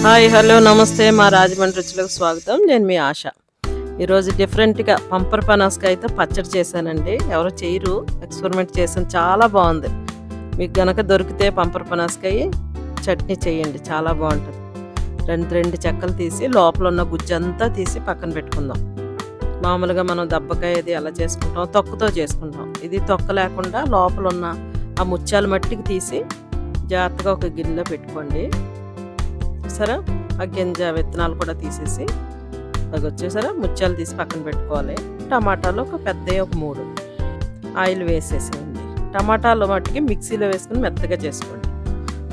Hi hello నమస్తే మా రాజమండ్రి రుచులకు స్వాగతం. నేను మీ ఆశ. ఈరోజు డిఫరెంట్గా పంపర్ పనసకాయతో పచ్చడి చేశానండి. ఎవరో చేయరు, ఎక్స్పెరిమెంట్ చేశాను, చాలా బాగుంది. మీకు గనక దొరికితే పంపర్ పనసకాయ చట్నీ చేయండి, చాలా బాగుంటుంది. రెండు చెక్కలు తీసి లోపల ఉన్న గుజ్జంతా తీసి పక్కన పెట్టుకుందాం. మామూలుగా మనం దబ్బకాయ ఎలా చేసుకుంటాం, తొక్కతో చేసుకుంటాం. ఇది తొక్క లేకుండా లోపల ఉన్న ఆ ముత్యాల మట్టికి తీసి జాగ్రత్తగా ఒక గిన్నెలో పెట్టుకోండి. సరే, ఆ గింజ విత్తనాలు కూడా తీసేసి అది వచ్చేసరా ముత్యాలు తీసి పక్కన పెట్టుకోవాలి. టమాటాలు ఒక 3 ఆయిల్ వేసేసేయండి. టమాటాలు మట్టికి మిక్సీలో వేసుకుని మెత్తగా చేసుకోండి.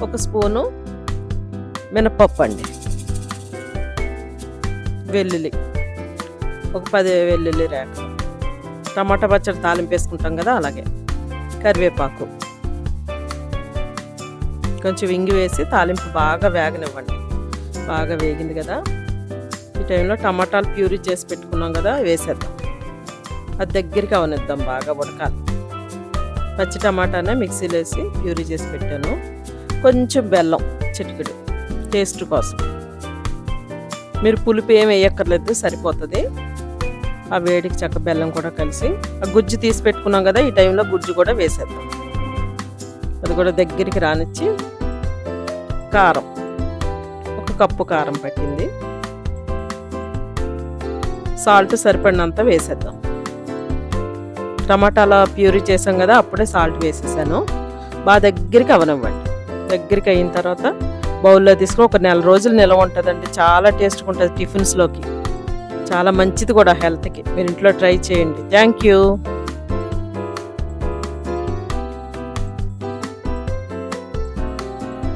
1 స్పూను మినపప్పు అండి, వెల్లుల్లి ఒక 10 వెల్లుల్లి రేఖలు, టమాటా పచ్చడి తాలింపు వేసుకుంటాం కదా అలాగే, కరివేపాకు కొంచెం ఇంగి వేసి తాలింపు బాగా వేగనివ్వండి. బాగా వేగింది కదా, ఈ టైంలో టమాటాలు ప్యూరీ చేసి పెట్టుకున్నాం కదా వేసేద్దాం. అది దగ్గరికి అవనిద్దాం, బాగా ఉడకాలి. పచ్చి టమాటానే మిక్సీలో వేసి ప్యూరీ చేసి పెట్టాను. కొంచెం బెల్లం చిటికెడు టేస్ట్ కోసం. మీరు పులుపు ఏం వేయక్కర్లేదు, సరిపోతుంది. ఆ వేడికి చక్క బెల్లం కూడా కలిసి ఆ గుజ్జు తీసి పెట్టుకున్నాం కదా, ఈ టైంలో గుజ్జు కూడా వేసేద్దాం. అది కూడా దగ్గరికి రానిచ్చి కారం 1 కప్పు కారం పట్టింది. సాల్ట్ సరిపడినంత వేసేద్దాం. టమాటాల ప్యూరీ చేసాం కదా, అప్పుడే సాల్ట్ వేసేసాను. బాగా దగ్గరికి అవనివ్వండి. దగ్గరికి అయిన తర్వాత బౌల్లో తీసుకుని ఒక 4 రోజులు నిల్వ ఉంటుందండి. చాలా టేస్ట్గా ఉంటుంది, టిఫిన్స్లోకి చాలా మంచిది కూడా హెల్త్కి. మీరు ఇంట్లో ట్రై చేయండి. Thank you.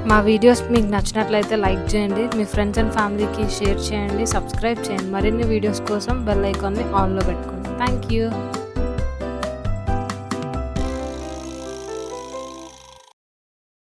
మా వీడియోస్ మీకు నచ్చినట్లయితే లైక్ చేయండి, మీ ఫ్రెండ్స్ అండ్ ఫ్యామిలీకి షేర్ చేయండి, సబ్స్క్రైబ్ చేయండి. మరిన్ని వీడియోస్ కోసం బెల్ ఐకాన్ని ఆన్లో పెట్టుకోండి. Thank you.